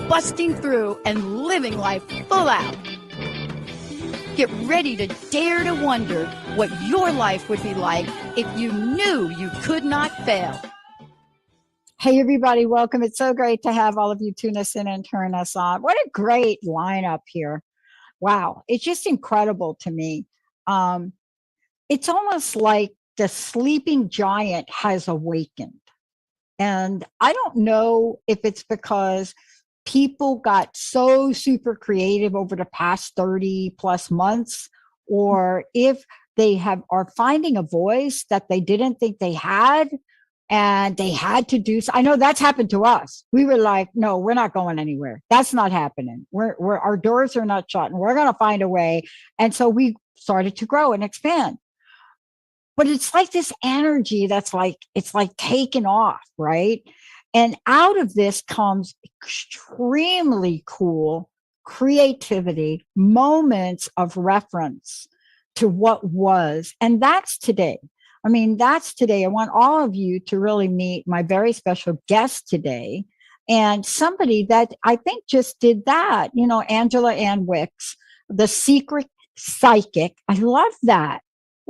busting through and living life full out. Get ready to dare to wonder what your life would be like if you knew you could not fail. Hey, everybody, welcome. It's so great to have all of you tune us in and turn us on. What a great lineup here. Wow, it's just incredible to me. It's almost like the sleeping giant has awakened. And I don't know if it's because people got so super creative over the past 30 plus months, or if they are finding a voice that they didn't think they had and they had to do so. I know that's happened to us. We were like, no, we're not going anywhere. That's not happening. Our doors are not shut and we're going to find a way. And so we started to grow and expand. But it's like this energy that's like, it's like taken off, right? And out of this comes extremely cool creativity, moments of reference to what was. And that's today. I mean, that's today. I want all of you to really meet my very special guest today, and somebody that I think just did that. You know, Angela Ann Wicks, the secret psychic. I love that.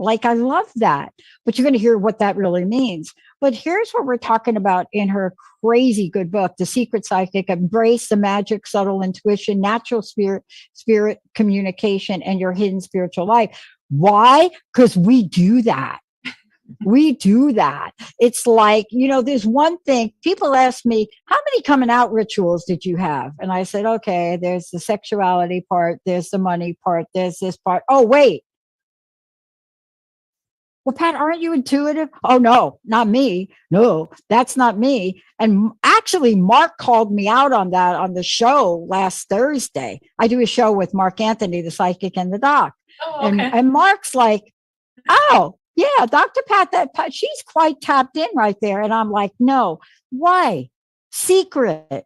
I love that. But you're going to hear what that really means. But here's what we're talking about in her crazy good book, The Secret Psychic: Embrace the Magic, Subtle Intuition, Natural Spirit Communication, and Your Hidden Spiritual Life. Why? Because we do that. We do that. It's like, you know, there's one thing people ask me, how many coming out rituals did you have? And I said, okay, there's the sexuality part, there's the money part, there's this part. Oh, wait. Well, Pat, aren't you intuitive? Oh, no, not me. No, that's not me. And actually, Mark called me out on that on the show last Thursday. I do a show with Mark Anthony, the psychic and the doc. Oh, okay. And Mark's like, oh, yeah, Dr. Pat, she's quite tapped in right there. And I'm like, no, why? Secrets.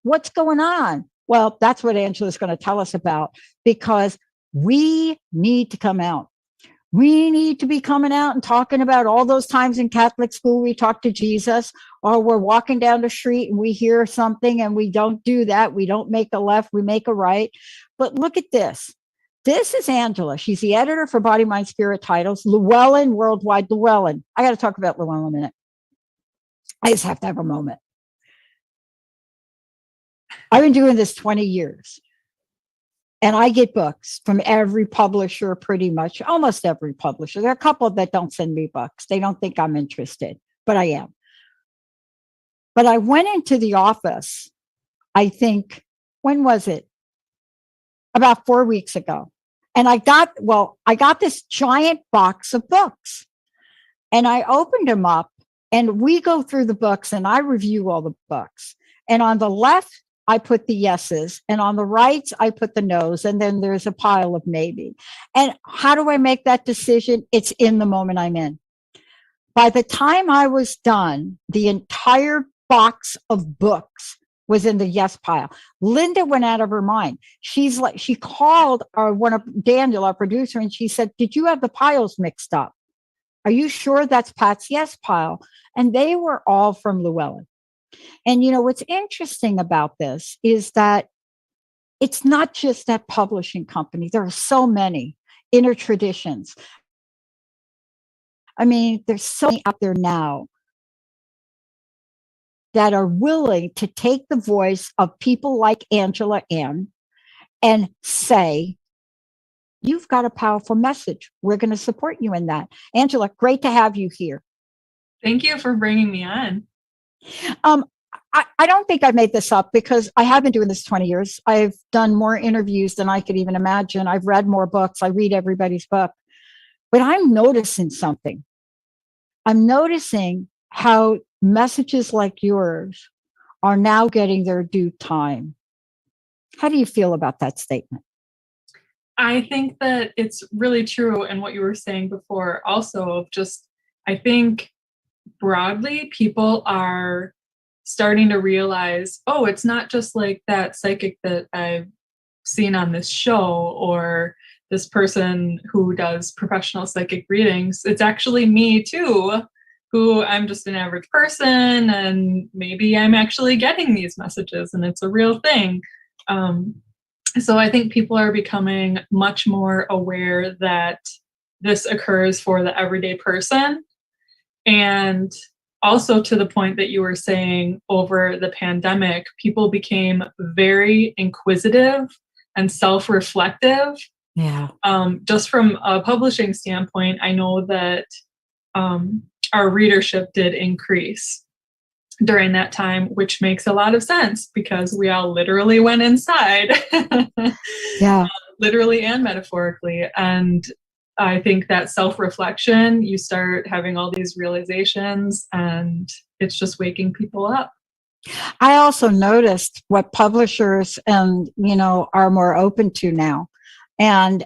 What's going on? Well, that's what Angela's going to tell us about, because we need to come out. We need to be coming out and talking about all those times in Catholic school we talk to Jesus, or we're walking down the street and we hear something and we don't do that. We don't make a left, we make a right. But look at this. This is Angela. She's the editor for Body, Mind, Spirit Titles, Llewellyn Worldwide. Llewellyn. I got to talk about Llewellyn a minute. I just have to have a moment. I've been doing this 20 years. And I get books from every publisher, pretty much, almost every publisher. There are a couple that don't send me books. They don't think I'm interested, but I am. But I went into the office, I think, when was it? About 4 weeks ago. And I got this giant box of books, and I opened them up, and we go through the books and I review all the books. And on the left, I put the yeses, and on the right, I put the no's, and then there's a pile of maybe. And how do I make that decision? It's in the moment I'm in. By the time I was done, the entire box of books was in the yes pile. Linda went out of her mind. She called Daniel, our producer, and she said, did you have the piles mixed up? Are you sure that's Pat's yes pile? And they were all from Llewellyn. And you know, what's interesting about this is that it's not just that publishing company. There are so many inner traditions. I mean, there's so many out there now that are willing to take the voice of people like Angela Ann and say, you've got a powerful message. We're going to support you in that. Angela, great to have you here. Thank you for bringing me on. I don't think I made this up, because I have been doing this 20 years. I've done more interviews than I could even imagine. I've read more books. I read everybody's book. But I'm noticing something. I'm noticing how messages like yours are now getting their due time. How do you feel about that statement? I think that it's really true. And what you were saying before also, of just, I think broadly, people are starting to realize, oh, it's not just like that psychic that I've seen on this show, or this person who does professional psychic readings. It's actually me too, who I'm just an average person, and maybe I'm actually getting these messages and it's a real thing. So I think people are becoming much more aware that this occurs for the everyday person. And also, to the point that you were saying, over the pandemic, people became very inquisitive and self-reflective. Yeah. Just from a publishing standpoint, I know that our readership did increase during that time, which makes a lot of sense because we all literally went inside. Yeah. Literally and metaphorically. And I think that self-reflection, you start having all these realizations, and it's just waking people up. I also noticed what publishers and, are more open to now. And,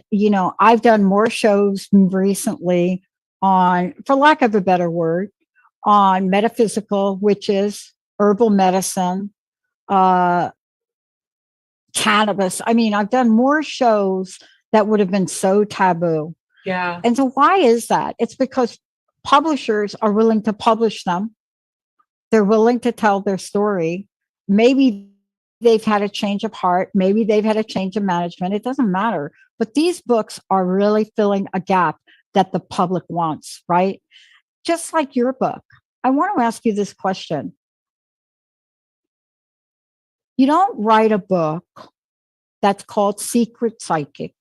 I've done more shows recently on, for lack of a better word, on metaphysical, which is herbal medicine, cannabis. I mean, I've done more shows that would have been so taboo. Yeah. And so why is that? It's because publishers are willing to publish them. They're willing to tell their story. Maybe they've had a change of heart. Maybe they've had a change of management. It doesn't matter. But these books are really filling a gap that the public wants, right? Just like your book. I want to ask you this question. You don't write a book that's called Secret Psychic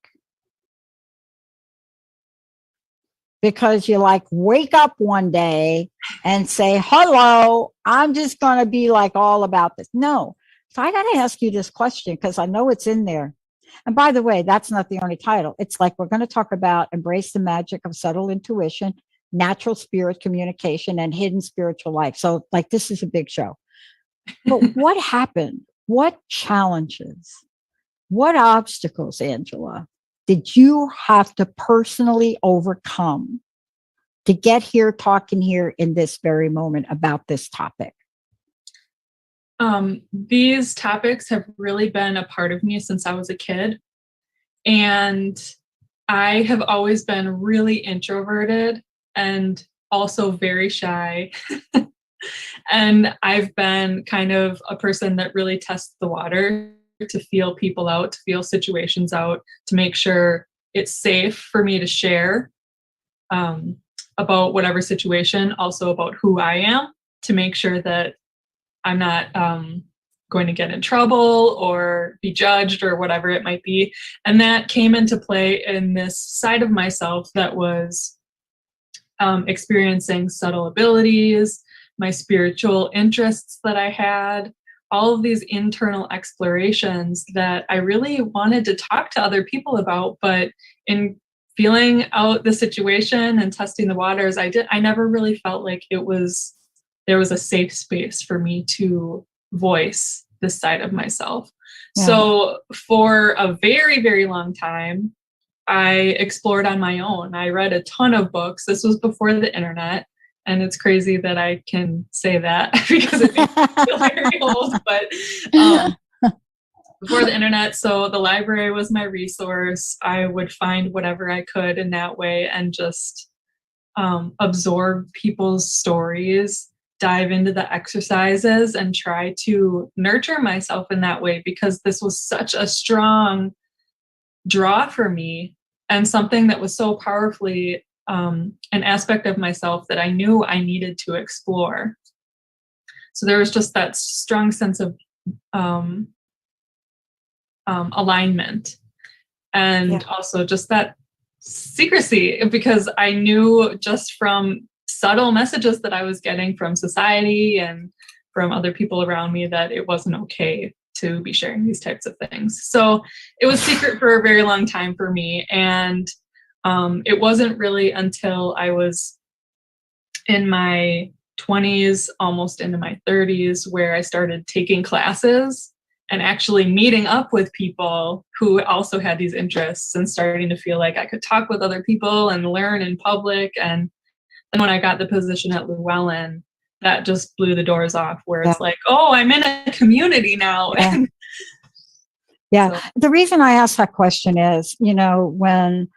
because you wake up one day and say, hello, I'm just going to be all about this. No. So I got to ask you this question because I know it's in there. And by the way, that's not the only title. It's we're going to talk about embrace the magic of subtle intuition, natural spirit communication, and hidden spiritual life. So this is a big show. But what happened? What challenges? What obstacles, Angela, did you have to personally overcome to get here talking here in this very moment about this topic? These topics have really been a part of me since I was a kid. And I have always been really introverted and also very shy. And I've been kind of a person that really tests the water to feel people out, to feel situations out, to make sure it's safe for me to share about whatever situation, also about who I am, to make sure that I'm not going to get in trouble or be judged or whatever it might be. And that came into play in this side of myself that was experiencing subtle abilities, my spiritual interests that I had, all of these internal explorations that I really wanted to talk to other people about. But in feeling out the situation and testing the waters, I never really felt like there was a safe space for me to voice this side of myself. Yeah. So for a very, very long time, I explored on my own. I read a ton of books. This was before the internet. And it's crazy that I can say that because it makes me feel very old, but before the internet. So the library was my resource. I would find whatever I could in that way and just absorb people's stories, dive into the exercises, and try to nurture myself in that way, because this was such a strong draw for me and something that was so powerfully an aspect of myself that I knew I needed to explore. So there was just that strong sense of alignment, and also just that secrecy, because I knew just from subtle messages that I was getting from society and from other people around me that it wasn't okay to be sharing these types of things. So it was secret for a very long time for me. And it wasn't really until I was in my 20s, almost into my 30s, where I started taking classes and actually meeting up with people who also had these interests and starting to feel like I could talk with other people and learn in public. And then when I got the position at Llewellyn, that just blew the doors off, where it's like, oh, I'm in a community now. So. The reason I asked that question is, when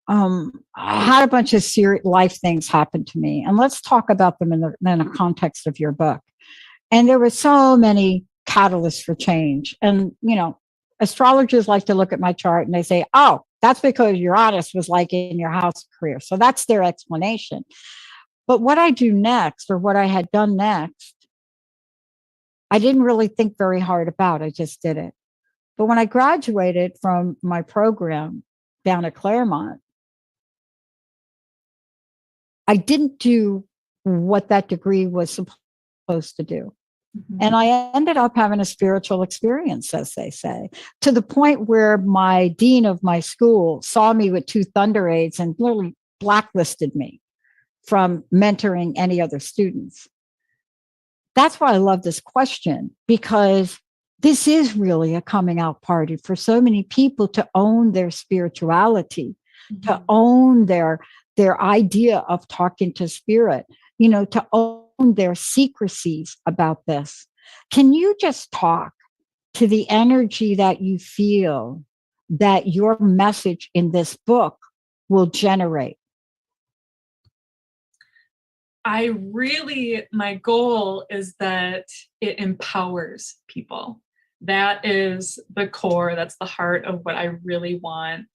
I had a bunch of serious life things happen to me, and let's talk about them in the context of your book. And there were so many catalysts for change. And, astrologers like to look at my chart and they say, oh, that's because Uranus was like in your house career. So that's their explanation. But what I do next, or what I had done next, I didn't really think very hard about. I just did it. But when I graduated from my program down at Claremont, I didn't do what that degree was supposed to do. Mm-hmm. And I ended up having a spiritual experience, as they say, to the point where my dean of my school saw me with 2 thunder aids and literally blacklisted me from mentoring any other students. That's why I love this question, because this is really a coming out party for so many people to own their spirituality, mm-hmm. to own their idea of talking to spirit, to own their secrecies about this. Can you just talk to the energy that you feel that your message in this book will generate? My goal is that it empowers people. That is the core, that's the heart of what I really want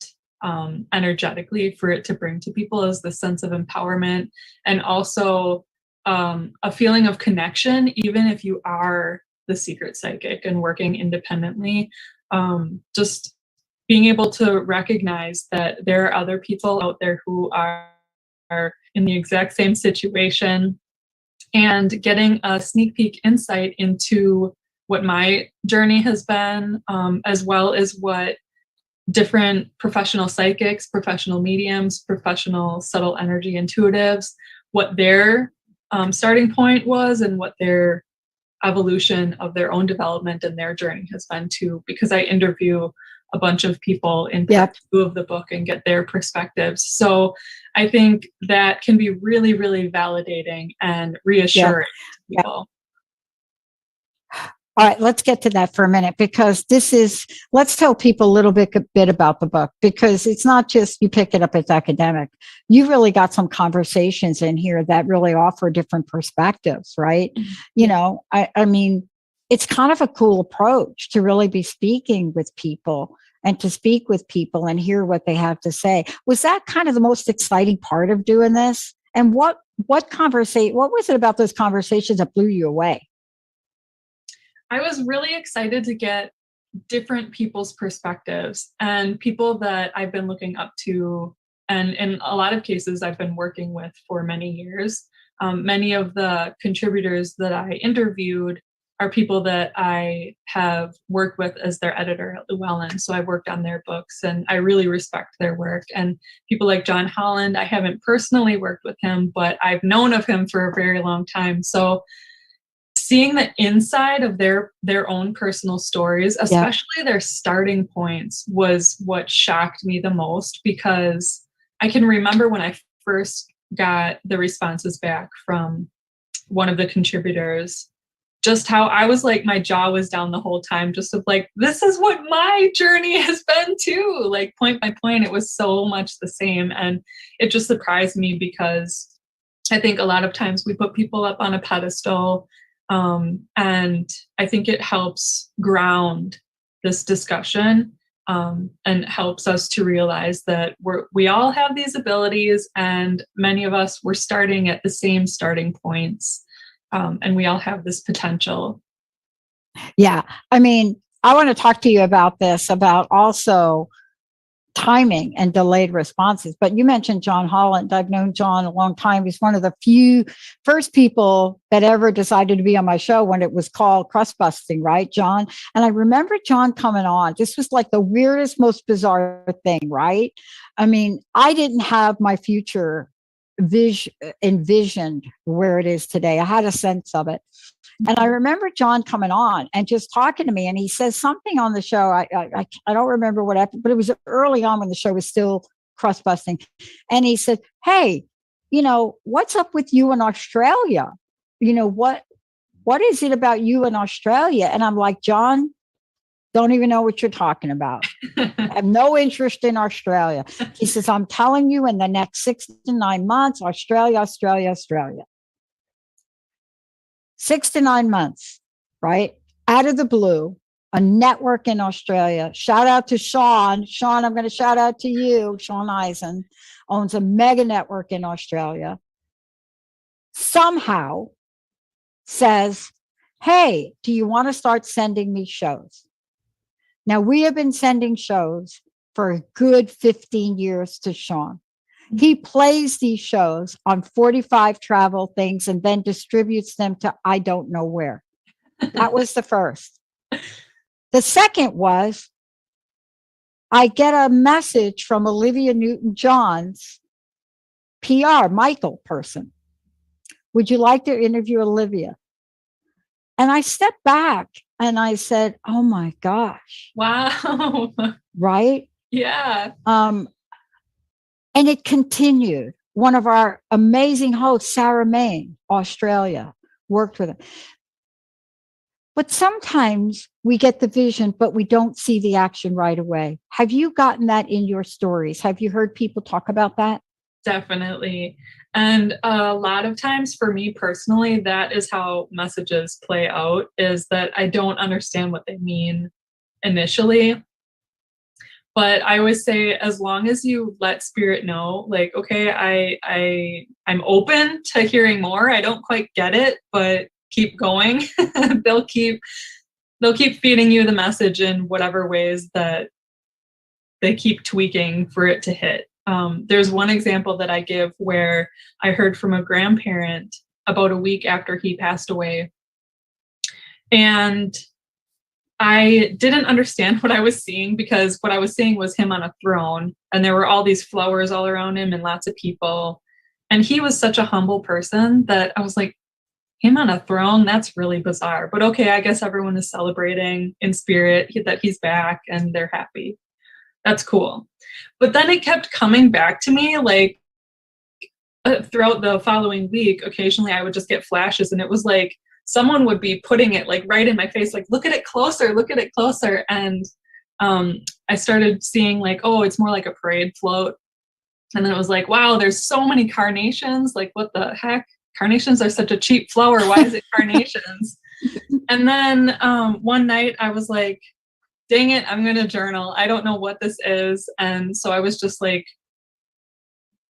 energetically for it to bring to people, is the sense of empowerment, and also a feeling of connection, even if you are the secret psychic and working independently. Just being able to recognize that there are other people out there who are in the exact same situation, and getting a sneak peek insight into what my journey has been, as well as what different professional psychics, professional mediums, professional subtle energy intuitives, what their starting point was and what their evolution of their own development and their journey has been too, because I interview a bunch of people in part 2 of the book and get their perspectives. So I think that can be really, really validating and reassuring to people. All right, let's get to that for a minute, because let's tell people a little bit about the book, because it's not just you pick it up as academic. You really got some conversations in here that really offer different perspectives, right? Mm-hmm. I mean, it's kind of a cool approach to really be speaking with people and to speak with people and hear what they have to say. Was that kind of the most exciting part of doing this? And what was it about those conversations that blew you away? I was really excited to get different people's perspectives, and people that I've been looking up to, and in a lot of cases I've been working with for many years. Many of the contributors that I interviewed are people that I have worked with as their editor at Llewellyn. So I've worked on their books and I really respect their work. And people like John Holland, I haven't personally worked with him, but I've known of him for a very long time. So seeing the inside of their own personal stories, especially their starting points, was what shocked me the most, because I can remember when I first got the responses back from one of the contributors, just how I was like, my jaw was down the whole time, just of like, this is what my journey has been too. Like point by point, it was so much the same. And it just surprised me, because I think a lot of times we put people up on a pedestal, and I think it helps ground this discussion, and helps us to realize that we all have these abilities, and many of us were starting at the same starting points. And we all have this potential. Yeah. I mean, I want to talk to you about this, about also timing and delayed responses. But you mentioned John Holland. I've known John a long time. He's one of the first people that ever decided to be on my show when it was called Crust Busting, right, John? And I remember John coming on. This was like the weirdest, most bizarre thing, right? I mean, I didn't have my future envisioned where it is today. I had a sense of it. And I remember John coming on and just talking to me, and he says something on the show. I don't remember what happened, but it was early on when the show was still crust busting. And he said, hey, what's up with you in Australia? What is it about you in Australia? And I'm like, John, Don't even know what you're talking about. I have no interest in Australia. He says, I'm telling you, in the next 6 to 9 months, Australia, Australia, Australia. 6 to 9 months, right? Out of the blue, a network in Australia. Shout out to Sean. Sean, I'm going to shout out to you. Sean Eisen owns a mega network in Australia. Somehow says, hey, do you want to start sending me shows? Now, we have been sending shows for a good 15 years to Sean. He plays these shows on 45 travel things and then distributes them to I don't know where. That was the first. The second was I get a message from Olivia Newton-John's PR, Michael person. Would you like to interview Olivia? And I stepped back and I said, oh my gosh. Wow. Right? Yeah. And it continued. One of our amazing hosts, Sarah Main, Australia, worked with him. But sometimes we get the vision, but we don't see the action right away. Have you gotten that in your stories? Have you heard people talk about that? Definitely. And a lot of times for me personally, that is how messages play out, is that I don't understand what they mean initially. But I always say, as long as you let spirit know, like, okay, I'm open to hearing more. I don't quite get it, but keep going. they'll keep feeding you the message in whatever ways that they keep tweaking for it to hit. There's one example that I give where I heard from a grandparent about a week after he passed away. And I didn't understand what I was seeing, because what I was seeing was him on a throne and there were all these flowers all around him and lots of people. And he was such a humble person that I was like, him on a throne, that's really bizarre. But okay, I guess everyone is celebrating in spirit that he's back and they're happy. That's cool. But then it kept coming back to me, like throughout the following week. Occasionally I would just get flashes and it was like someone would be putting it like right in my face, like, look at it closer, look at it closer. And I started seeing like, oh, it's more like a parade float. And then it was like, wow, there's so many carnations. Like, what the heck? Carnations are such a cheap flower. Why is it carnations? And then one night I was like, dang it, I'm going to journal. I don't know what this is. And so I was just like,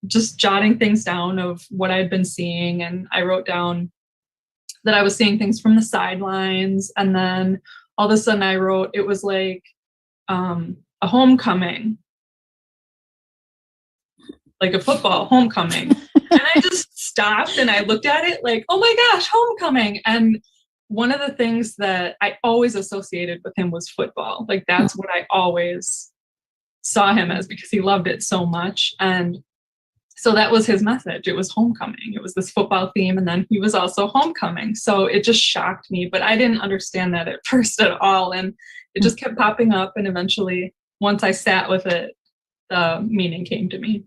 just jotting things down of what I'd been seeing. And I wrote down that I was seeing things from the sidelines. And then all of a sudden I wrote, it was like a homecoming, like a football homecoming. And I just stopped and I looked at it like, oh my gosh, homecoming. And one of the things that I always associated with him was football. Like, that's what I always saw him as, because he loved it so much. And so that was his message. It was homecoming. It was this football theme. And then he was also homecoming. So it just shocked me, but I didn't understand that at first at all. And it just kept popping up. And eventually, once I sat with it, the meaning came to me.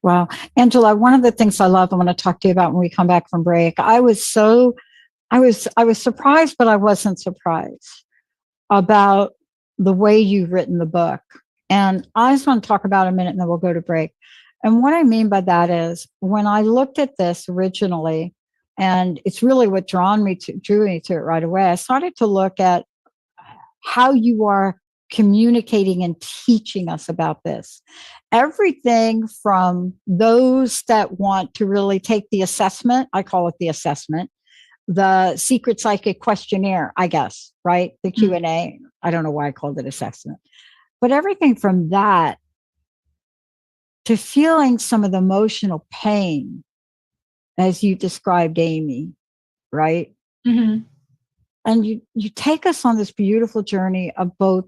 Wow. Angela, one of the things I love, I want to talk to you about when we come back from break. I was surprised, but I wasn't surprised about the way you've written the book. And I just want to talk about it a minute and then we'll go to break. And what I mean by that is, when I looked at this originally, and it's really what drew me to it right away, I started to look at how you are communicating and teaching us about this. Everything from those that want to really take the assessment, I call it the assessment, the secret psychic questionnaire, I guess, right? The Q&A. I don't know why I called it assessment. But everything from that to feeling some of the emotional pain, as you described, Amy, right? Mm-hmm. And you take us on this beautiful journey of both,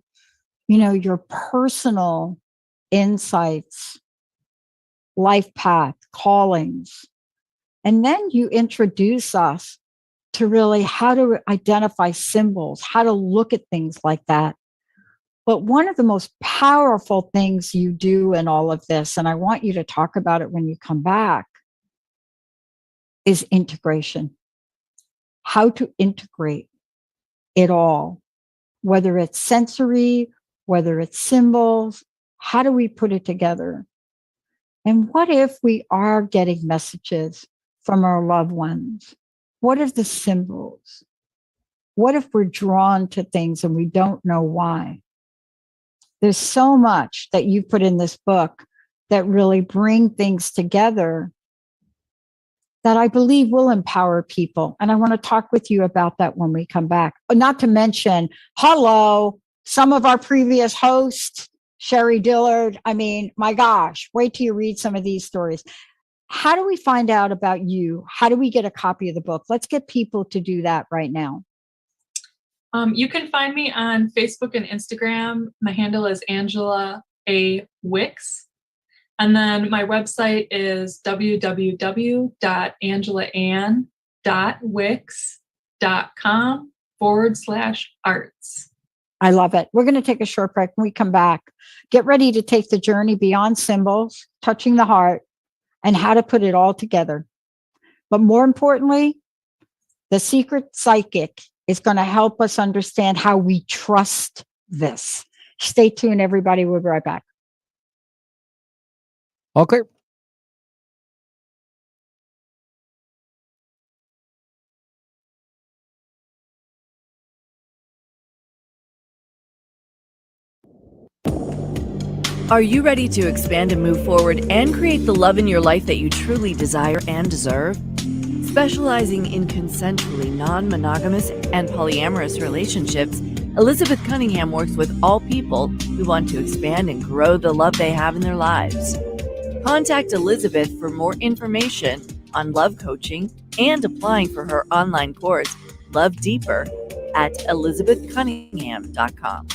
your personal insights, life path, callings. And then you introduce us to really how to identify symbols, how to look at things like that. But one of the most powerful things you do in all of this, and I want you to talk about it when you come back, is integration. How to integrate it all whether it's sensory, whether it's symbols. How do we put it together? And what if we are getting messages from our loved ones? What are the symbols? What if we're drawn to things and we don't know why? There's so much that you put in this book that really bring things together that I believe will empower people. And I want to talk with you about that when we come back. Not to mention, hello, some of our previous hosts, Sherry Dillard. I mean, my gosh, wait till you read some of these stories. How do we find out about you? How do we get a copy of the book? Let's get people to do that right now. You can find me on Facebook and Instagram. My handle is Angela A. Wicks. And then my website is www.angelaann.wix.com/arts. I love it. We're going to take a short break. When we come back, get ready to take the journey beyond symbols, touching the heart, and how to put it all together. But more importantly, the secret psychic is going to help us understand how we trust this. Stay tuned, everybody. We'll be right back. All clear. Are you ready to expand and move forward and create the love in your life that you truly desire and deserve? Specializing in consensually non-monogamous and polyamorous relationships, Elizabeth Cunningham works with all people who want to expand and grow the love they have in their lives. Contact Elizabeth for more information on love coaching and applying for her online course, Love Deeper, at elizabethcunningham.com.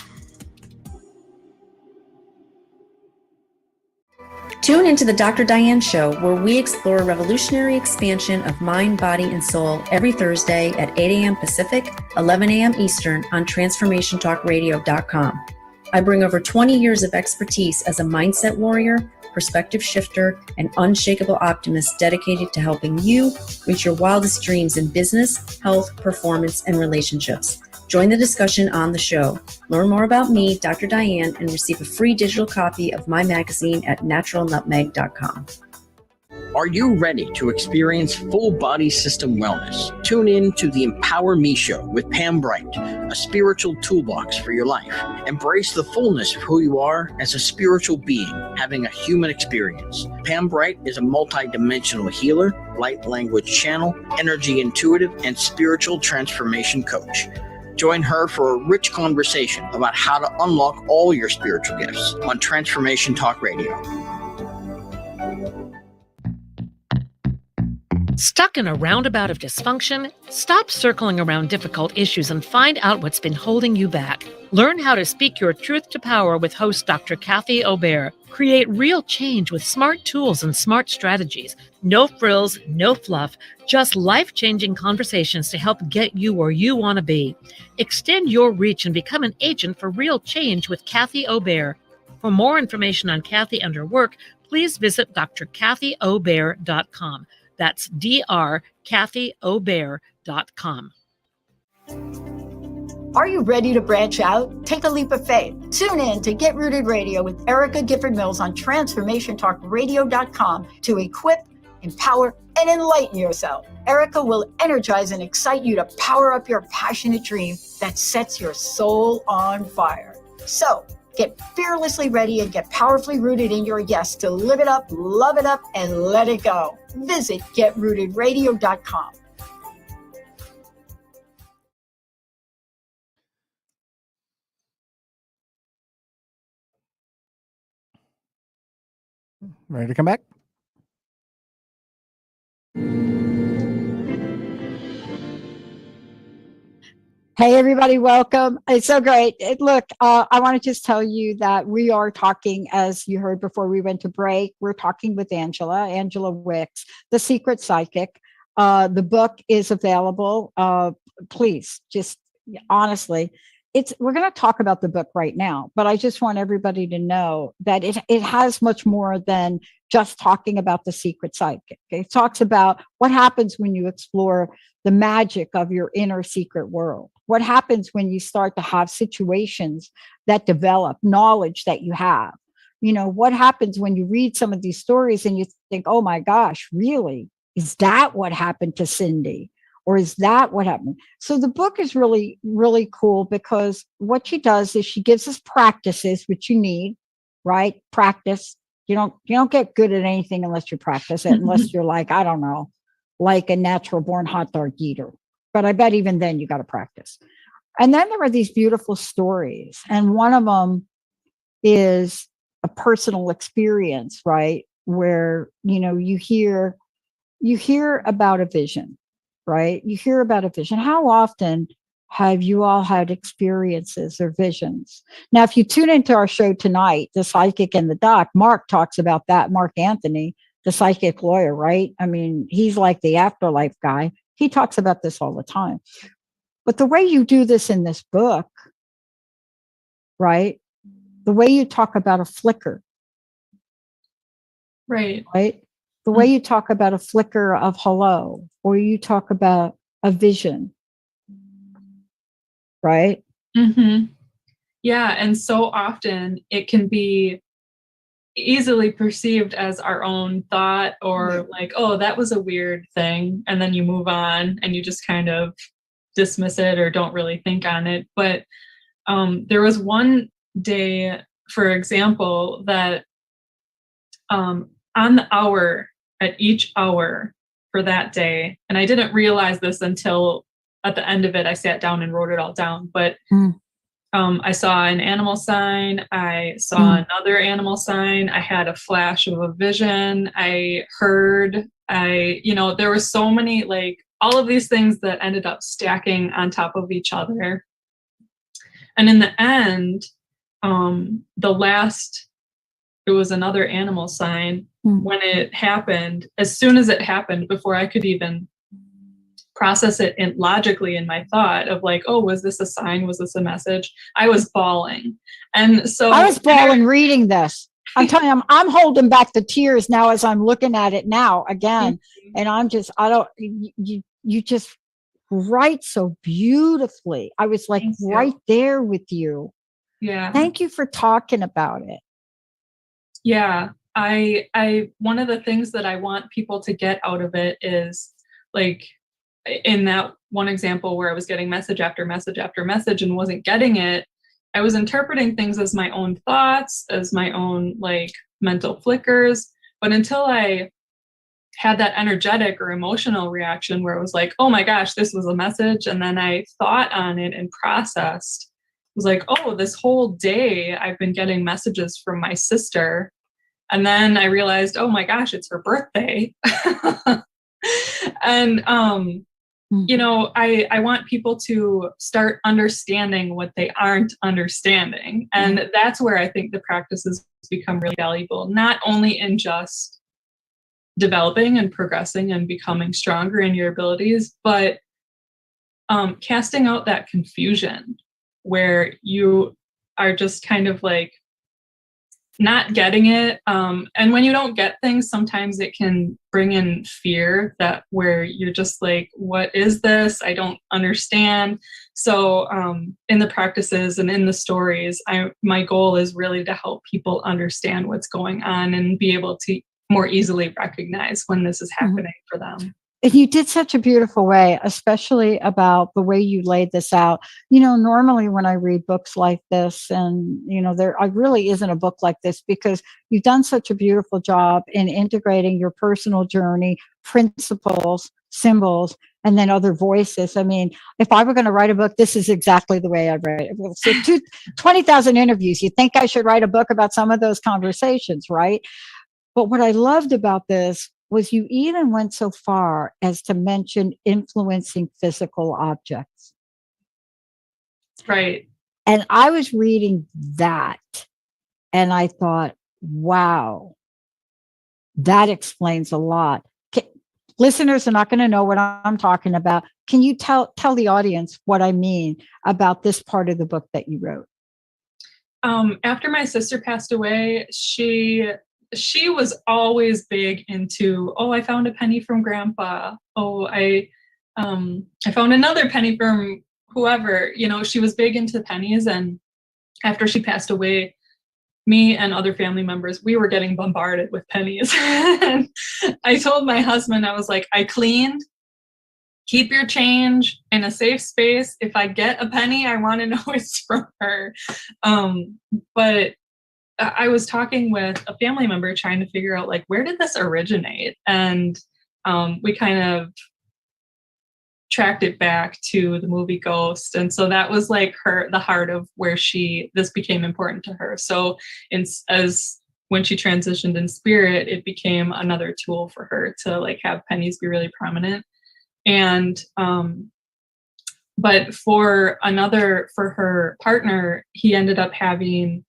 Tune into the Dr. Diane Show, where we explore a revolutionary expansion of mind, body, and soul every Thursday at 8 a.m. Pacific, 11 a.m. Eastern on TransformationTalkRadio.com. I bring over 20 years of expertise as a mindset warrior, perspective shifter, and unshakable optimist dedicated to helping you reach your wildest dreams in business, health, performance, and relationships. Join the discussion on the show. Learn more about me, Dr. Diane, and receive a free digital copy of my magazine at naturalnutmeg.com. Are you ready to experience full body system wellness? Tune in to the Empower Me Show with Pam Bright, a spiritual toolbox for your life. Embrace the fullness of who you are as a spiritual being having a human experience. Pam Bright is a multi-dimensional healer, light language channel, energy intuitive, and spiritual transformation coach. Join her for a rich conversation about how to unlock all your spiritual gifts on Transformation Talk Radio. Stuck in a roundabout of dysfunction? Stop circling around difficult issues and find out what's been holding you back. Learn how to speak your truth to power with host Dr. Kathy Obear. Create real change with smart tools and smart strategies. No frills, no fluff, just life-changing conversations to help get you where you want to be. Extend your reach and become an agent for real change with Kathy Obear. For more information on Kathy and her work, please visit drkathyobear.com. That's drkathyobear.com. Are you ready to branch out? Take a leap of faith. Tune in to Get Rooted Radio with Erica Gifford Mills on TransformationTalkRadio.com to equip, empower, and enlighten yourself. Erica will energize and excite you to power up your passionate dream that sets your soul on fire. So, get fearlessly ready and get powerfully rooted in your yes to live it up, love it up, and let it go. Visit GetRootedRadio.com. Ready to come back? Hey, everybody, welcome. It's so great. Look, I want to just tell you that we are talking, as you heard before we went to break, we're talking with Angela Wicks, the secret psychic. The book is available. Please, just honestly, we're going to talk about the book right now, but I just want everybody to know that it has much more than just talking about the secret psychic. It talks about what happens when you explore the magic of your inner secret world. What happens when you start to have situations that develop knowledge that you have? What happens when you read some of these stories and you think, oh my gosh, really? Is that what happened to Cindy? Or is that what happened? So the book is really, really cool because what she does is she gives us practices, which you need, right? Practice. You don't get good at anything unless you practice it, unless you're like, I don't know, like a natural born hot dog eater. But I bet even then you got to practice. And then there are these beautiful stories. And one of them is a personal experience, right? Where, you hear about a vision, right? You hear about a vision. How often have you all had experiences or visions? Now, if you tune into our show tonight, The Psychic and the Doc, Mark talks about that. Mark Anthony, the psychic lawyer, right? I mean, he's like the afterlife guy. He talks about this all the time. But the way you do this in this book, right? The way you talk about a flicker, Right. The way you talk about a flicker of hello, or you talk about a vision, right? Mm-hmm. Yeah. And so often it can be easily perceived as our own thought, or like, oh, that was a weird thing. And then you move on and you just kind of dismiss it or don't really think on it. But there was one day, for example, that on the hour, at each hour for that day, and I didn't realize this until at the end of it, I sat down and wrote it all down, but I saw an animal sign, I saw another animal sign, I had a flash of a vision, I heard, there were so many, like, all of these things that ended up stacking on top of each other. And in the end, it was another animal sign. When it happened, as soon as it happened, before I could even process it logically in my thought of like, oh, was this a sign? Was this a message? I was bawling. And so I was bawling reading this. I'm telling you, I'm holding back the tears now as I'm looking at it now again. And you just write so beautifully. I was like right there with you. Yeah. Thank you for talking about it. Yeah. I one of the things that I want people to get out of it is, like, in that one example where I was getting message after message after message and wasn't getting it, I was interpreting things as my own thoughts, as my own, like, mental flickers. But until I had that energetic or emotional reaction where it was like, oh my gosh, this was a message, and then I thought on it and processed, it was like, oh, this whole day I've been getting messages from my sister. And then I realized, oh my gosh, it's her birthday. And, I want people to start understanding what they aren't understanding. And that's where I think the practices become really valuable, not only in just developing and progressing and becoming stronger in your abilities, but casting out that confusion where you are just kind of like not getting it. And when you don't get things, sometimes it can bring in fear, that where you're just like, what is this? I don't understand. So in the practices and in the stories, my goal is really to help people understand what's going on and be able to more easily recognize when this is happening for them. And you did such a beautiful way, especially about the way you laid this out. Normally when I read books like this, and, there really isn't a book like this, because you've done such a beautiful job in integrating your personal journey, principles, symbols, and then other voices. I mean, if I were going to write a book, this is exactly the way I'd write it. So 20,000 interviews. You think I should write a book about some of those conversations, right? But what I loved about this was you even went so far as to mention influencing physical objects. Right. And I was reading that and I thought, wow, that explains a lot. Listeners are not going to know what I'm talking about. can you tell the audience what I mean about this part of the book that you wrote? After my sister passed away, she was always big into, oh, I found a penny from Grandpa. Oh, I found another penny from whoever. You know, she was big into pennies. And after she passed away, me and other family members, we were getting bombarded with pennies. And I told my husband, I was like, I cleaned. Keep your change in a safe space. If I get a penny, I want to know it's from her. But I was talking with a family member trying to figure out, like, where did this originate? And we kind of tracked it back to the movie Ghost. And so that was like the heart of where this became important to her. So as when she transitioned in spirit, it became another tool for her to like have pennies be really prominent. And, but for her partner, he ended up having,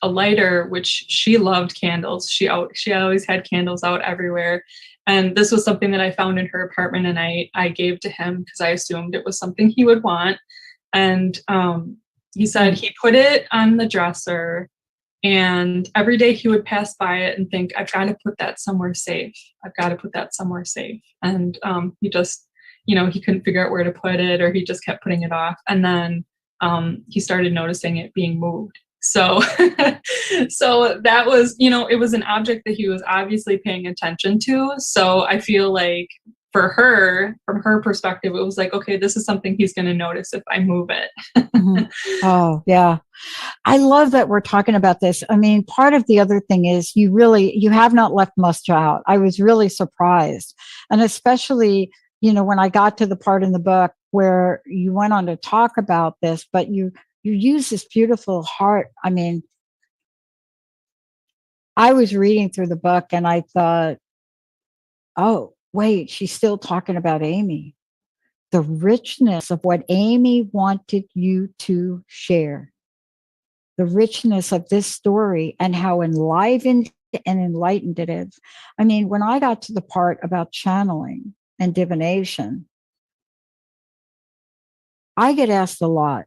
a lighter, which she loved candles. She always had candles out everywhere. And this was something that I found in her apartment, and I gave to him because I assumed it was something he would want. And, he said he put it on the dresser, and every day he would pass by it and think, I've got to put that somewhere safe. I've got to put that somewhere safe. And he just, he couldn't figure out where to put it, or he just kept putting it off. And then he started noticing it being moved. So, so that was, it was an object that he was obviously paying attention to. So I feel like for her, from her perspective, it was like, okay, this is something he's going to notice if I move it. Mm-hmm. Oh, yeah. I love that we're talking about this. I mean, part of the other thing is you have not left much out. I was really surprised. And especially, when I got to the part in the book where you went on to talk about this, but you use this beautiful heart. I mean, I was reading through the book and I thought, oh, wait, she's still talking about Amy. The richness of what Amy wanted you to share. The richness of this story and how enlivened and enlightened it is. I mean, when I got to the part about channeling and divination, I get asked a lot,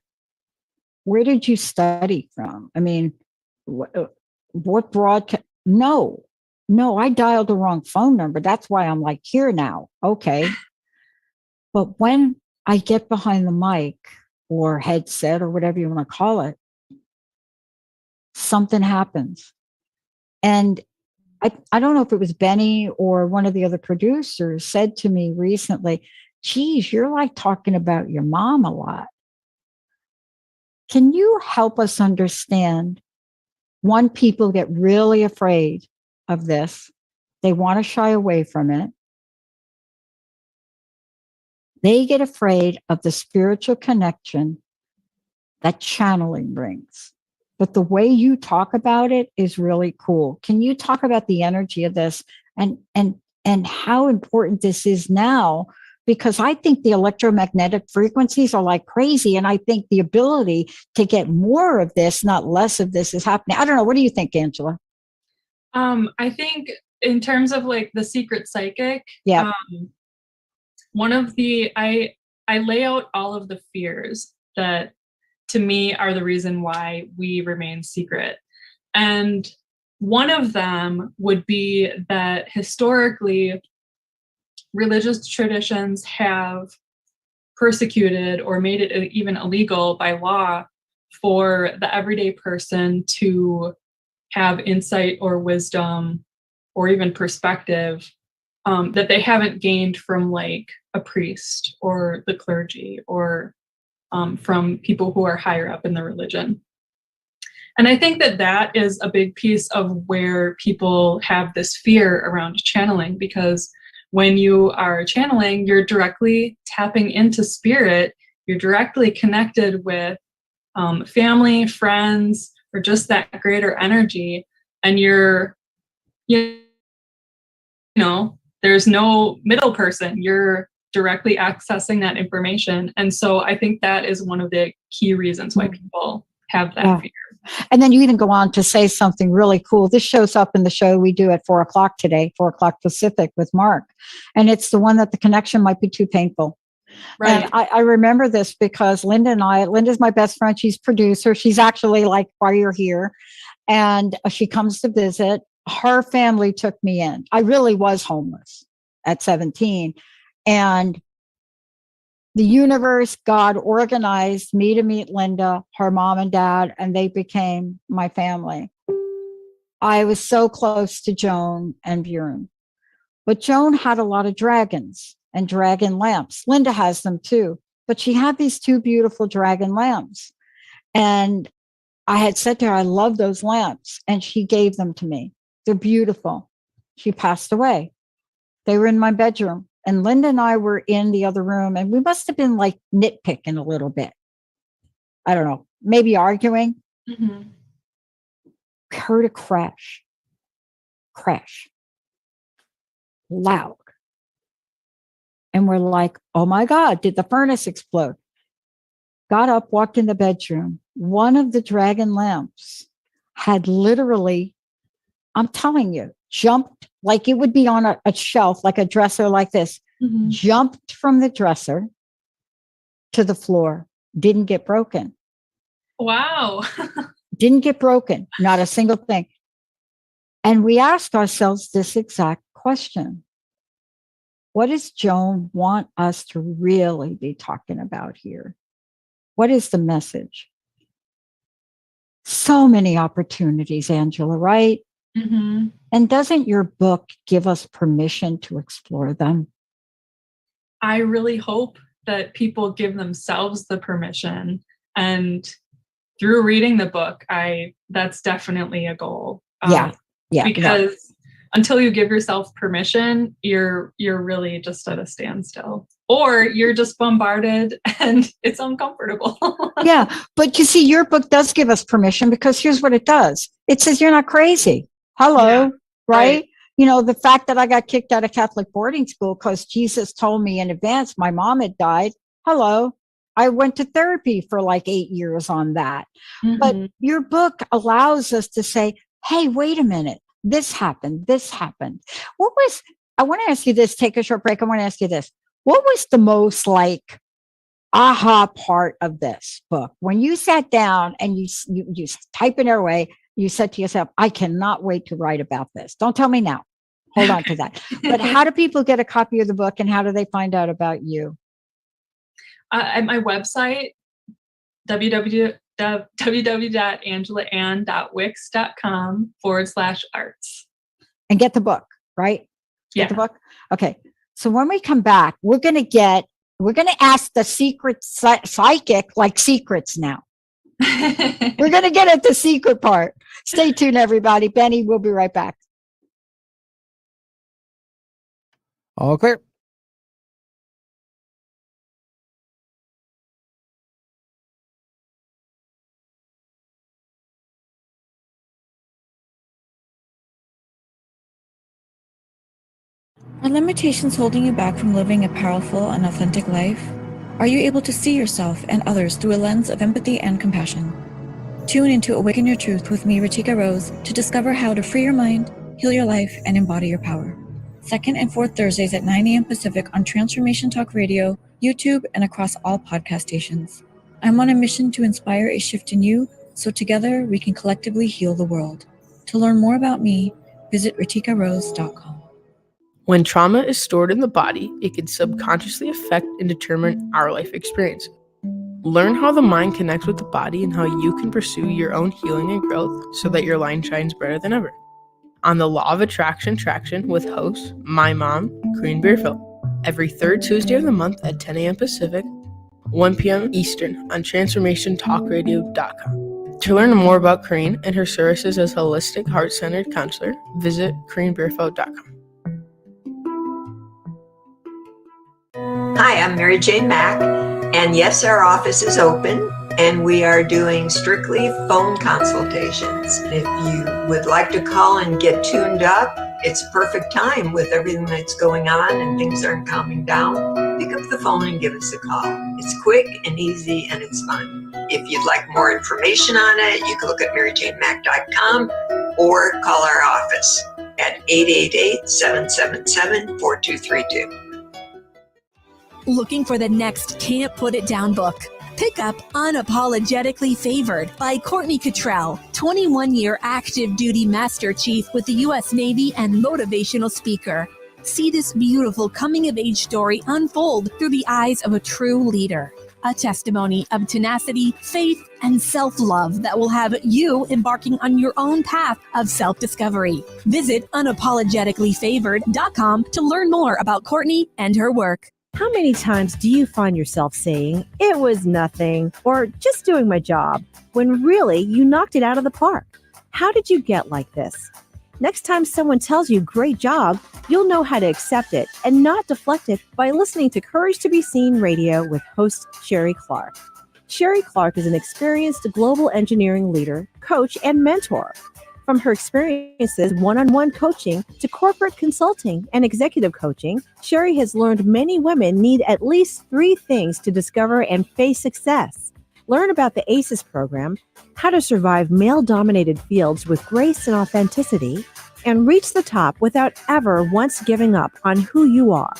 where did you study from? I mean, what broadcast? No, I dialed the wrong phone number. That's why I'm like here now. Okay. But when I get behind the mic or headset or whatever you want to call it, something happens. And I don't know if it was Benny or one of the other producers said to me recently, geez, you're like talking about your mom a lot. Can you help us understand? One, people get really afraid of this. They want to shy away from it. They get afraid of the spiritual connection that channeling brings. But the way you talk about it is really cool. Can you talk about the energy of this and how important this is now? Because I think the electromagnetic frequencies are like crazy. And I think the ability to get more of this, not less of this, is happening. I don't know. What do you think, Angela? I think in terms of like the secret psychic, yeah. One of I lay out all of the fears that to me are the reason why we remain secret. And one of them would be that historically, religious traditions have persecuted or made it even illegal by law for the everyday person to have insight or wisdom or even perspective that they haven't gained from like a priest or the clergy or from people who are higher up in the religion. And I think that is a big piece of where people have this fear around channeling, because when you are channeling, you're directly tapping into spirit. You're directly connected with family, friends, or just that greater energy. And there's no middle person. You're directly accessing that information. And so I think that is one of the key reasons why people have that fear. And then you even go on to say something really cool. This shows up in the show we do at 4:00 today, 4:00 Pacific with Mark. And it's the one that the connection might be too painful. Right. And I remember this because Linda's my best friend. She's producer. She's actually like, why you're here. And she comes to visit. Her family took me in. I really was homeless at 17. And the universe, God organized me to meet Linda, her mom and dad, and they became my family. I was so close to Joan and Bjorn. But Joan had a lot of dragons and dragon lamps. Linda has them too, but she had these two beautiful dragon lamps. And I had said to her, I love those lamps. And she gave them to me. They're beautiful. She passed away. They were in my bedroom. And Linda and I were in the other room, and we must have been like nitpicking a little bit. I don't know, maybe arguing. Mm-hmm. Heard a crash. Loud. And we're like, oh my God, did the furnace explode? Got up, walked in the bedroom. One of the dragon lamps had literally, I'm telling you, jumped like it would be on a shelf, like a dresser like this, jumped from the dresser to the floor, didn't get broken. Wow. Didn't get broken, not a single thing. And we asked ourselves this exact question. What does Joan want us to really be talking about here? What is the message? So many opportunities, Angela, right? Mm-hmm. And doesn't your book give us permission to explore them? I really hope that people give themselves the permission. And through reading the book, that's definitely a goal. Yeah. Because until you give yourself permission, you're really just at a standstill, or you're just bombarded and it's uncomfortable. Yeah. But you see, your book does give us permission, because here's what it does. It says you're not crazy. Hello. Yeah, right? You know, the fact that I got kicked out of Catholic boarding school because Jesus told me in advance my mom had died. Hello. I went to therapy for like 8 years on that. Mm-hmm. But your book allows us to say, hey, wait a minute. This happened. I want to ask you this, take a short break. I want to ask you this. What was the most like aha part of this book? When you sat down and you type it away, you said to yourself, I cannot wait to write about this. Don't tell me now. Hold on to that. But how do people get a copy of the book, and how do they find out about you? At my website, www.angelaann.wicks.com/arts. And get the book, right? Get the book. Okay. So when we come back, we're going to ask the secret psychic like secrets now. We're going to get at the secret part. Stay tuned, everybody. Benny, we'll be right back. All clear. Are limitations holding you back from living a powerful and authentic life? Are you able to see yourself and others through a lens of empathy and compassion? Tune into Awaken Your Truth with me, Ritika Rose, to discover how to free your mind, heal your life, and embody your power. Second and fourth Thursdays at 9 a.m. Pacific on Transformation Talk Radio, YouTube, and across all podcast stations. I'm on a mission to inspire a shift in you, so together we can collectively heal the world. To learn more about me, visit ritikarose.com. When trauma is stored in the body, it can subconsciously affect and determine our life experience. Learn how the mind connects with the body and how you can pursue your own healing and growth so that your light shines brighter than ever. On the Law of Attraction Traction with host, my mom, Corinne Beerfield, every third Tuesday of the month at 10 a.m. Pacific, 1 p.m. Eastern on TransformationTalkRadio.com. To learn more about Corinne and her services as a holistic, heart-centered counselor, visit CorinneBeerfield.com. Hi, I'm Mary Jane Mack, and yes, our office is open, and we are doing strictly phone consultations. If you would like to call and get tuned up, it's perfect time with everything that's going on and things aren't calming down. Pick up the phone and give us a call. It's quick and easy, and it's fun. If you'd like more information on it, you can look at maryjanemack.com or call our office at 888-777-4232. Looking for the next Can't Put It Down book? Pick up Unapologetically Favored by Courtney Cottrell, 21-year active duty Master Chief with the U.S. Navy and motivational speaker. See this beautiful coming-of-age story unfold through the eyes of a true leader. A testimony of tenacity, faith, and self-love that will have you embarking on your own path of self-discovery. Visit unapologeticallyfavored.com to learn more about Courtney and her work. How many times do you find yourself saying, "It was nothing," or "just doing my job," when really you knocked it out of the park? How did you get like this? Next time someone tells you "great job," you'll know how to accept it and not deflect it by listening to Courage to Be Seen Radio with host Sherry Clark. Sherry Clark is an experienced global engineering leader, coach, and mentor. From her experiences one-on-one coaching to corporate consulting and executive coaching, Sherry has learned many women need at least 3 things to discover and face success. Learn about the ACES program, how to survive male-dominated fields with grace and authenticity, and reach the top without ever once giving up on who you are.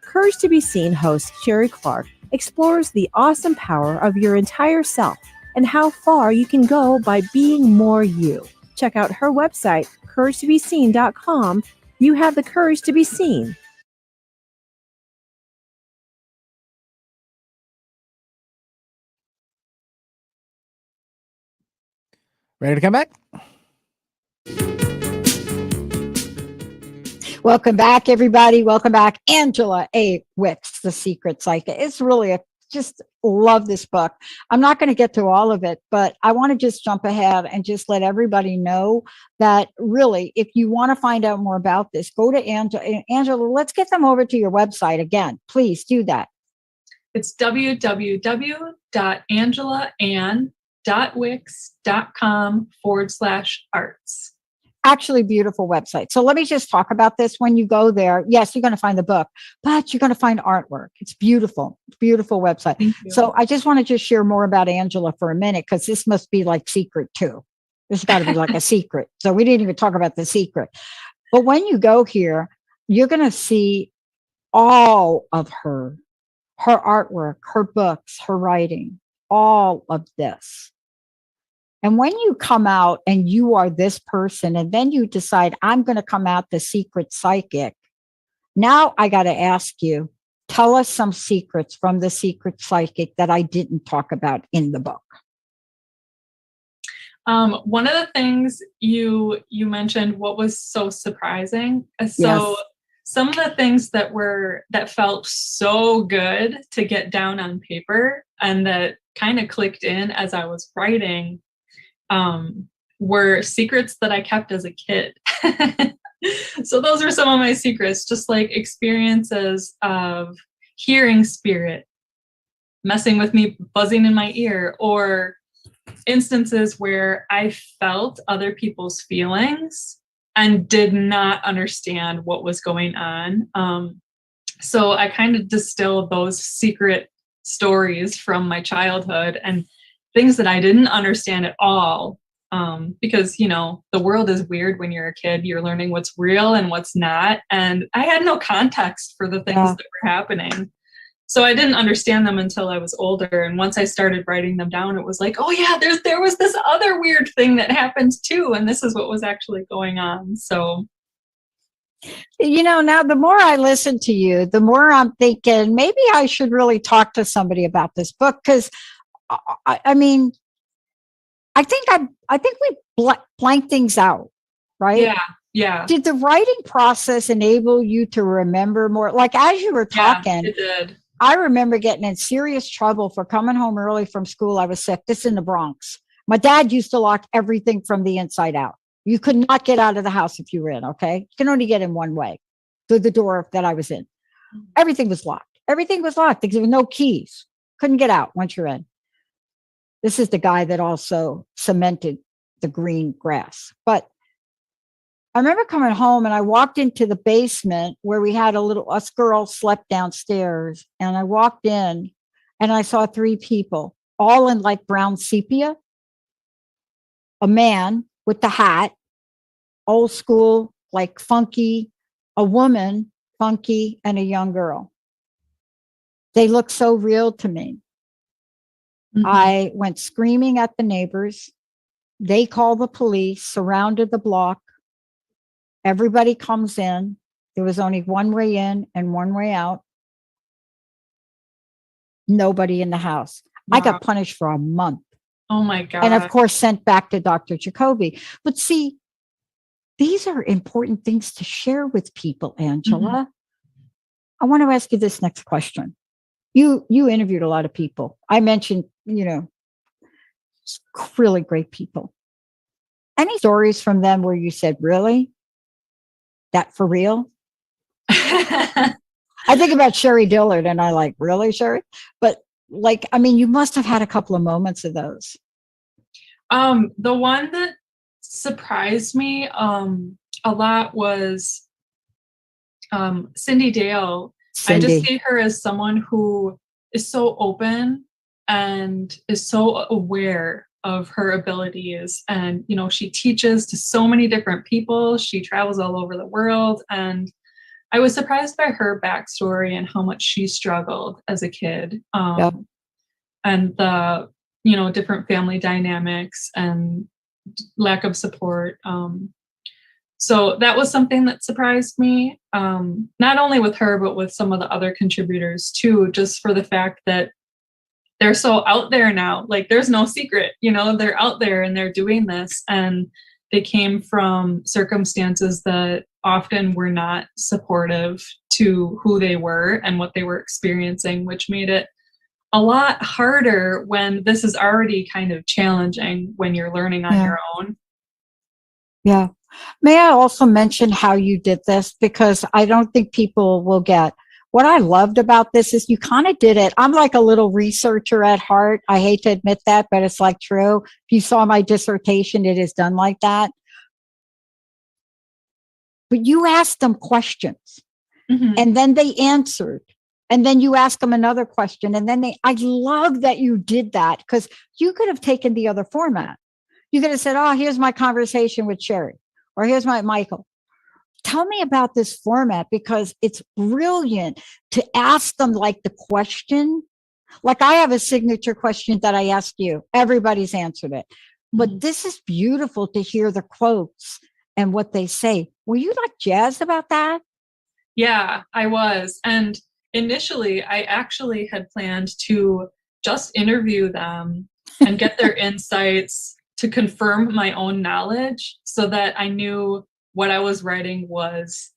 Courage to Be Seen host Sherry Clark explores the awesome power of your entire self and how far you can go by being more you. Check out her website, couragetobeseen.com. You have the courage to be seen. Ready to come back? Welcome back, everybody. Welcome back, Angela A. Wicks, The Secret Psychic. It's really just love this book. I'm not going to get to all of it, but I want to just jump ahead and just let everybody know that really, if you want to find out more about this, go to Angela. Angela, let's get them over to your website again. Please do that. It's www.angelaann.wix.com/arts. Actually, beautiful website. So let me just talk about this. When you go there, yes, you're going to find the book, but you're going to find artwork. It's beautiful. It's a beautiful website. So I just want to just share more about Angela for a minute, because this must be like secret too. This has got to be like a secret. So we didn't even talk about the secret. But when you go here, you're going to see all of her artwork, her books, her writing, all of this. And when you come out and you are this person, and then you decide, I'm going to come out the secret psychic. Now I got to ask you, tell us some secrets from the secret psychic that I didn't talk about in the book. One of the things you mentioned, what was so surprising. So Yes. Some of the things that felt so good to get down on paper and that kind of clicked in as I was writing, were secrets that I kept as a kid. So those are some of my secrets, just like experiences of hearing spirit messing with me, buzzing in my ear, or instances where I felt other people's feelings and did not understand what was going on. So I kind of distilled those secret stories from my childhood and things that I didn't understand at all. Because, the world is weird when you're a kid. You're learning what's real and what's not. And I had no context for the things that were happening. So I didn't understand them until I was older. And once I started writing them down, it was like, oh yeah, there was this other weird thing that happened too. And this is what was actually going on. So, now the more I listen to you, the more I'm thinking, maybe I should really talk to somebody about this book. Because I think we blank things out, right? Yeah. Did the writing process enable you to remember more? Like as you were talking, yeah, it did. I remember getting in serious trouble for coming home early from school. I was sick. This is in the Bronx. My dad used to lock everything from the inside out. You could not get out of the house if you were in, okay? You can only get in one way, through the door that I was in. Everything was locked. Everything was locked. There were no keys. Couldn't get out once you're in. This is the guy that also cemented the green grass. But I remember coming home and I walked into the basement where we had us girls slept downstairs. And I walked in and I saw 3 people, all in like brown sepia, a man with the hat, old school, like funky, a woman, funky, and a young girl. They look so real to me. I went screaming at the neighbors. They called the police, surrounded the block. Everybody comes in. There was only one way in and one way out. Nobody in the house. Wow. I got punished for a month. Oh my God. And of course, sent back to Dr. Jacoby. But see, these are important things to share with people, Angela. I want to ask you this next question. You interviewed a lot of people. I mentioned, really great people. Any stories from them where you said, really? That for real? I think about Sherry Dillard and I like, really, Sherry? But you must have had a couple of moments of those. The one that surprised me a lot was Cindy Dale. Cindy. I just see her as someone who is so open and is so aware of her abilities. And, she teaches to so many different people. She travels all over the world. And I was surprised by her backstory and how much she struggled as a kid. Yep. And the, different family dynamics and lack of support. So that was something that surprised me, not only with her, but with some of the other contributors too, just for the fact that they're so out there now. Like, there's no secret, they're out there and they're doing this. And they came from circumstances that often were not supportive to who they were and what they were experiencing, which made it a lot harder when this is already kind of challenging when you're learning on your own. Yeah. May I also mention how you did this? Because I don't think people will get. What I loved about this is you kind of did it. I'm like a little researcher at heart. I hate to admit that, but it's like true. If you saw my dissertation, it is done like that. But you asked them questions and then they answered. And then you ask them another question. And then I love that you did that, because you could have taken the other format. You could have said, oh, here's my conversation with Sherry, or here's my Michael. Tell me about this format, because it's brilliant to ask them like the question. Like, I have a signature question that I asked you. Everybody's answered it. But this is beautiful to hear the quotes and what they say. Were you not jazzed about that? Yeah, I was. And initially, I actually had planned to just interview them and get their insights to confirm my own knowledge, so that I knew what I was writing was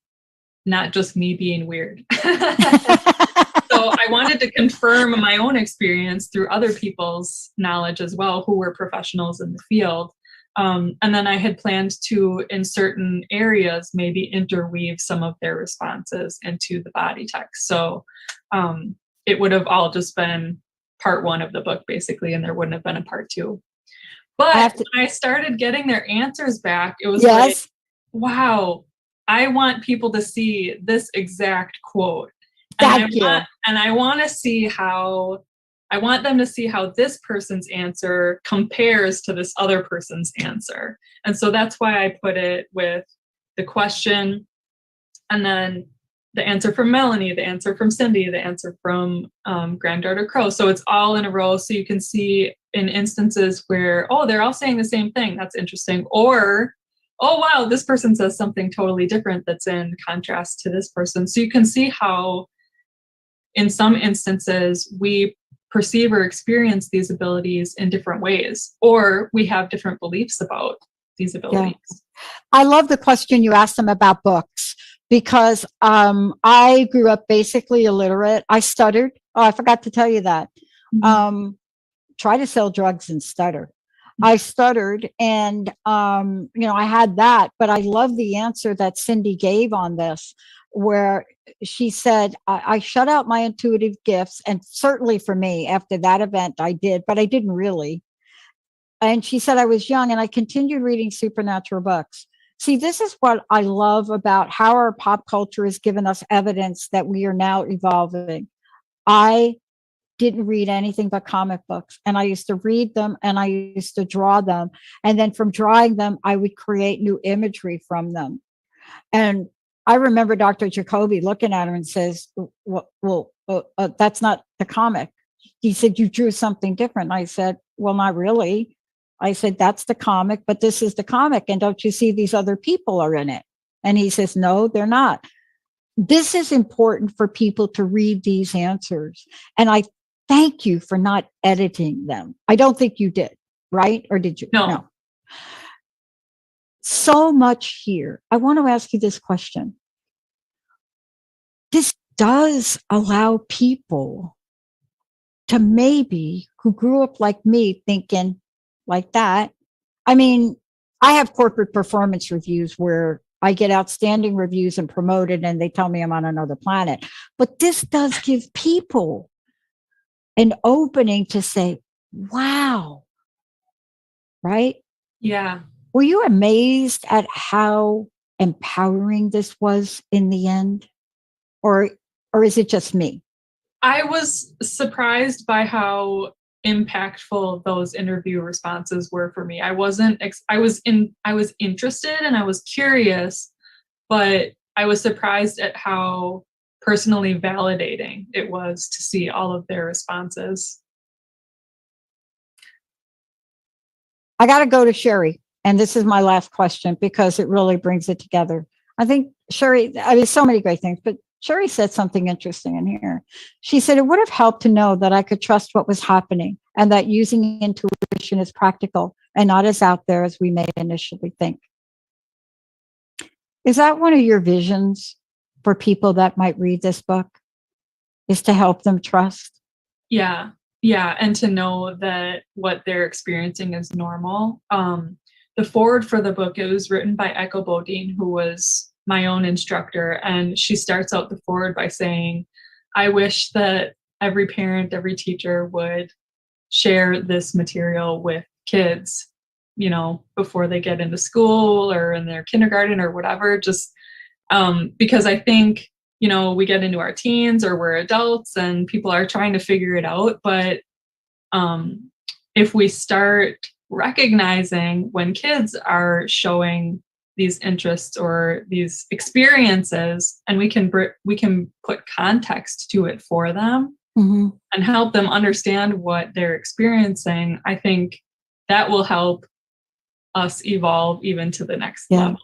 not just me being weird. So I wanted to confirm my own experience through other people's knowledge as well, who were professionals in the field. And then I had planned to, in certain areas, maybe interweave some of their responses into the body text. So it would have all just been part one of the book, basically, and there wouldn't have been a part two. But when I started getting their answers back, it was like, wow, I want people to see this exact quote. And I want to see how, I want them to see how this person's answer compares to this other person's answer. And so that's why I put it with the question, and then the answer from Melanie, the answer from Cindy, the answer from Granddaughter Crow. So it's all in a row. So you can see in instances where, oh, they're all saying the same thing. That's interesting. Or, oh, wow, this person says something totally different that's in contrast to this person. So you can see how in some instances we perceive or experience these abilities in different ways, or we have different beliefs about these abilities. Yeah. I love the question you asked them about books, because I grew up basically illiterate. I stuttered. Oh, I forgot to tell you that. Try to sell drugs and stutter. I stuttered, and I had that, but I love the answer that Cindy gave on this, where she said, I shut out my intuitive gifts. And certainly for me, after that event, I did, but I didn't really. And she said, I was young and I continued reading supernatural books. See, this is what I love about how our pop culture has given us evidence that we are now evolving. I didn't read anything but comic books. And I used to read them and I used to draw them. And then from drawing them, I would create new imagery from them. And I remember Dr. Jacoby looking at him and says, that's not the comic. He said, you drew something different. I said, well, not really. I said, that's the comic, but this is the comic. And don't you see these other people are in it? And he says, no, they're not. This is important for people to read these answers. And I thank you for not editing them. I don't think you did, right? Or did you? No. So much here. I want to ask you this question. This does allow people to maybe who grew up like me thinking like that. I mean, I have corporate performance reviews where I get outstanding reviews and promoted and they tell me I'm on another planet. But this does give people an opening to say, wow, right? Yeah. Were you amazed at how empowering this was in the end? Or is it just me? I was surprised by how impactful those interview responses were for me. I was interested and I was curious, but I was surprised at how personally validating it was to see all of their responses. I got to go to Sherry. And this is my last question because it really brings it together. I think Sherry, I mean, so many great things, but Sherry said something interesting in here. She said, it would have helped to know that I could trust what was happening and that using intuition is practical and not as out there as we may initially think. Is that one of your visions for people that might read this book? Is to help them trust? Yeah. Yeah. And to know that what they're experiencing is normal. The foreword for the book, it was written by Echo Bodine, who was my own instructor. And she starts out the foreword by saying, I wish that every parent, every teacher would share this material with kids, you know, before they get into school or in their kindergarten or whatever, just because I think, you know, we get into our teens or we're adults and people are trying to figure it out. But if we start recognizing when kids are showing these interests or these experiences, and we can put context to it for them mm-hmm. and help them understand what they're experiencing, I think that will help us evolve even to the next level.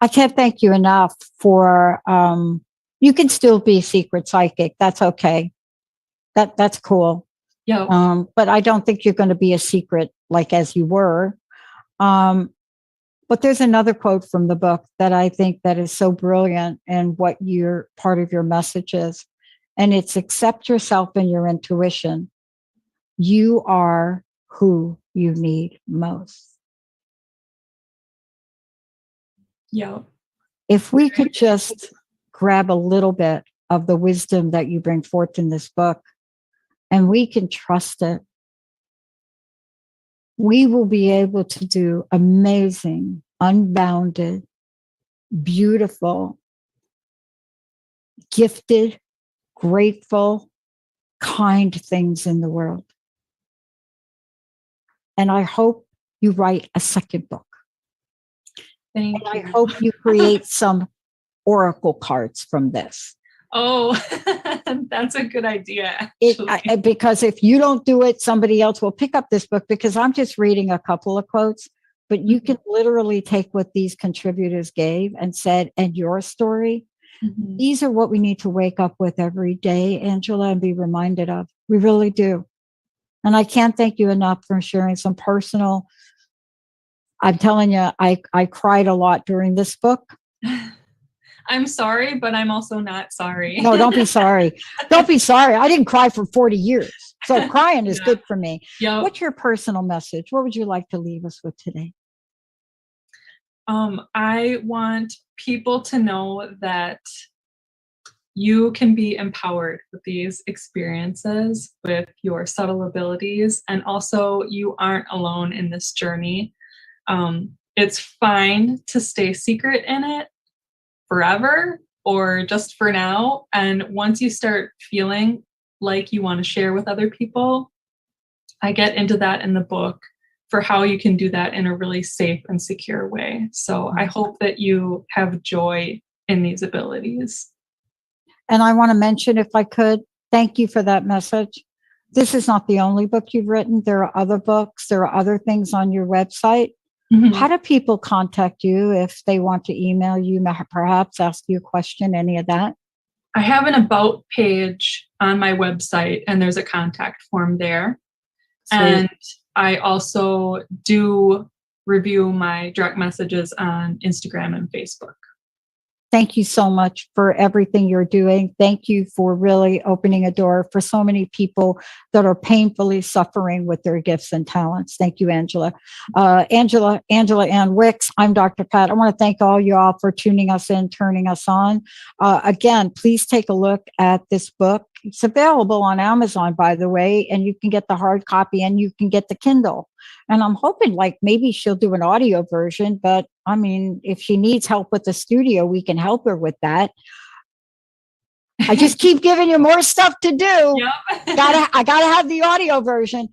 I can't thank you enough for, you can still be secret psychic. That's okay. That's cool. Yeah. But I don't think you're going to be a secret like as you were. But there's another quote from the book that I think that is so brilliant and what your part of your message is. And it's accept yourself and your intuition. You are who you need most. Yeah. If we could just grab a little bit of the wisdom that you bring forth in this book, and we can trust it, we will be able to do amazing, unbounded, beautiful, gifted, grateful, kind things in the world. And I hope you write a second book. Thank you. I hope you create some oracle cards from this. Oh, that's a good idea. Because if you don't do it, somebody else will pick up this book, because I'm just reading a couple of quotes, but you can literally take what these contributors gave and said, and your story. Mm-hmm. These are what we need to wake up with every day, Angela, and be reminded of. We really do. And I can't thank you enough for sharing some personal. I'm telling you, I cried a lot during this book. I'm sorry, but I'm also not sorry. No, don't be sorry. Don't be sorry. I didn't cry for 40 years. So crying is good for me. Yep. What's your personal message? What would you like to leave us with today? I want people to know that you can be empowered with these experiences, with your subtle abilities, and also you aren't alone in this journey. It's fine to stay secret in it forever or just for now. And once you start feeling like you want to share with other people. I get into that in the book for how you can do that in a really safe and secure way. So I hope that you have joy in these abilities. And I want to mention, if I could, thank you for that message. This is not the only book you've written. There are other books. There are other things on your website. How do people contact you if they want to email you, perhaps ask you a question, any of that? I have an about page on my website, and there's a contact form there. Sweet. And I also do review my direct messages on Instagram and Facebook. Thank you so much for everything you're doing. Thank you for really opening a door for so many people that are painfully suffering with their gifts and talents. Thank you, Angela. Angela Ann Wicks, I'm Dr. Pat. I want to thank all you all for tuning us in, turning us on. Again, please take a look at this book. It's available on Amazon, by the way, and you can get the hard copy and you can get the Kindle. And I'm hoping like maybe she'll do an audio version, but I mean, if she needs help with the studio, we can help her with that. I just keep giving you more stuff to do. Yep. I gotta have the audio version.